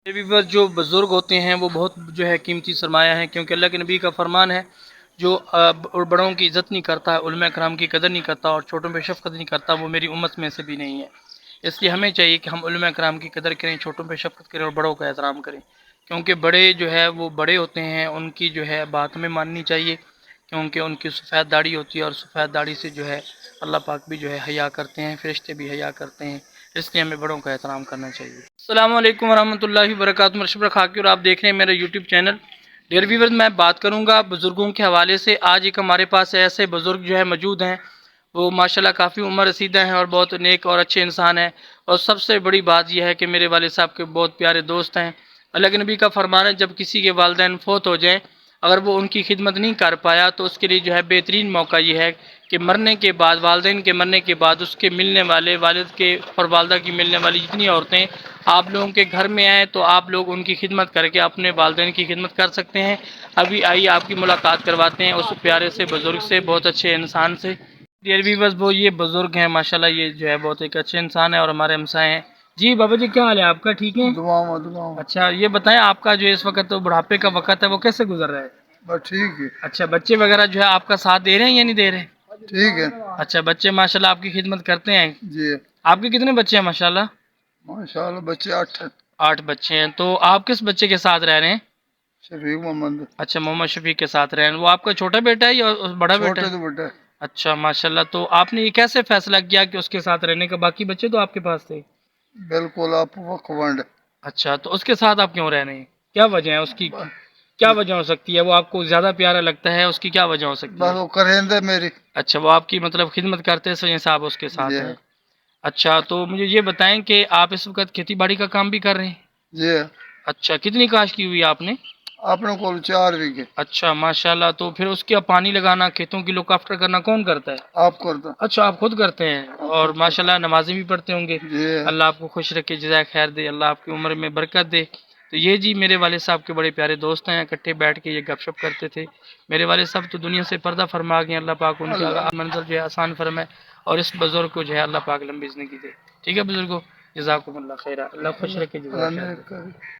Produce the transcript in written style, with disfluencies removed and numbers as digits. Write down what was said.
بھی بس جو بزرگ ہوتے ہیں وہ بہت جو ہے قیمتی سرمایہ ہیں، کیونکہ اللہ کے نبی کا فرمان ہے جو بڑوں کی عزت نہیں کرتا، علماء کرام کی قدر نہیں کرتا اور چھوٹوں پہ شفقت نہیں کرتا، وہ میری امت میں سے بھی نہیں ہے۔ اس لیے ہمیں چاہیے کہ ہم علماء کرام کی قدر کریں، چھوٹوں پہ شفقت کریں اور بڑوں کا احترام کریں، کیونکہ بڑے جو ہے وہ بڑے ہوتے ہیں، ان کی جو ہے بات ہمیں ماننی چاہیے، کیونکہ ان کی سفید داڑھی ہوتی ہے اور سفید داڑھی سے جو ہے اللہ پاک بھی جو ہے حیا کرتے ہیں، فرشتے بھی حیا کرتے ہیں، اس لیے ہمیں بڑوں کا احترام کرنا چاہیے۔ السلام علیکم ورحمۃ اللہ وبرکاتہ، مرشد خاکی، اور آپ دیکھ رہے ہیں میرا یوٹیوب چینل ڈیئر ویورز۔ میں بات کروں گا بزرگوں کے حوالے سے۔ آج ایک ہمارے پاس ایسے بزرگ جو ہے موجود ہیں، وہ ماشاءاللہ کافی عمر رسیدہ ہیں اور بہت نیک اور اچھے انسان ہیں، اور سب سے بڑی بات یہ ہے کہ میرے والد صاحب کے بہت پیارے دوست ہیں۔ اللہ کے نبی کا فرمان ہے جب کسی کے والدین فوت ہو جائیں، اگر وہ ان کی خدمت نہیں کر پایا تو اس کے لیے جو ہے بہترین موقع یہ ہے کہ مرنے کے بعد، والدین کے مرنے کے بعد، اس کے ملنے والے، والد کے اور والدہ کی ملنے والی جتنی عورتیں آپ لوگوں کے گھر میں آئیں تو آپ لوگ ان کی خدمت کر کے اپنے والدین کی خدمت کر سکتے ہیں۔ ابھی آئیے آپ کی ملاقات کرواتے ہیں اس پیارے سے بزرگ سے، بہت اچھے انسان سے۔ ڈیئر ویورز، وہ یہ بزرگ ہیں ماشاءاللہ، یہ جو ہے بہت ایک اچھے انسان ہے اور ہمارے ہمسائے ہیں۔ جی بابا جی، کیا حال ہے آپ کا؟ ٹھیک ہے؟ دعاؤں اچھا، یہ بتائیں آپ کا جو اس وقت بڑھاپے کا وقت ہے وہ کیسے گزر رہا ہے؟ بس ٹھیک ہے۔ اچھا، بچے وغیرہ جو ہے آپ کا ساتھ دے رہے ہیں یا نہیں دے رہے؟ ٹھیک ہے اچھا، بچے ماشاءاللہ آپ کی خدمت کرتے ہیں۔ جی، آپ کے کتنے بچے ہیں ماشاءاللہ؟ ماشاءاللہ بچے 8 ہیں۔ 8 بچے ہیں۔ تو آپ کس بچے کے ساتھ رہ رہے ہیں؟ شفیق محمد۔ اچھا، محمد شفیق کے ساتھ رہ رہے ہیں۔ وہ آپ کا چھوٹا بیٹا ہے یا بڑا بیٹا چھوٹے ہے؟ تو بڑے۔ اچھا ماشاءاللہ، تو آپ نے یہ کیسے فیصلہ کیا کہ اس کے ساتھ رہنے کا؟ باقی بچے تو آپ کے پاس تھے۔ بالکل آپ وقوانڈ۔ اچھا، تو اس کے ساتھ آپ کیوں رہ رہے ہیں؟ کیا وجہ ہے اس کی؟ کیا وجہ ہو سکتی ہے؟ وہ آپ کو زیادہ پیارا لگتا ہے، اس کی کیا وجہ ہو سکتی بس ہے؟ وہ کریں میری۔ اچھا، وہ آپ کی مطلب خدمت کرتے ہیں، اس وجہ سے آپ اس کے ساتھ جی ہیں۔ اچھا، تو مجھے یہ بتائیں کہ آپ اس وقت کھیتی باڑی کا کام بھی کر رہے ہیں؟ جی، اچھا، کتنی کاشت کی ہوئی آپ نے؟ اپنے کو 4 بیگھے۔ اچھا ماشاءاللہ، تو پھر اس کا پانی لگانا، کھیتوں کی لک آفٹر کرنا کون کرتا ہے؟ آپ کرتا۔ اچھا، آپ خود کرتے ہیں، اور ماشاءاللہ نمازیں بھی پڑھتے ہوں گے۔ جی، اللہ آپ کو خوش رکھے، جزائے خیر دے، اللہ آپ کی عمر میں برکت دے۔ تو یہ جی میرے والد صاحب کے بڑے پیارے دوست ہیں، اکٹھے بیٹھ کے یہ گپ شپ کرتے تھے۔ میرے والد صاحب تو دنیا سے پردہ فرما گئے، اللہ پاک ان کی منزل جو ہے آسان فرمائے، اور اس بزرگ کو جو ہے اللہ پاک لمبی زندگی دے۔ ٹھیک ہے بزرگوں، جزاکم اللہ خیرہ، اللہ خوش رکھے، جزائے خیر دے۔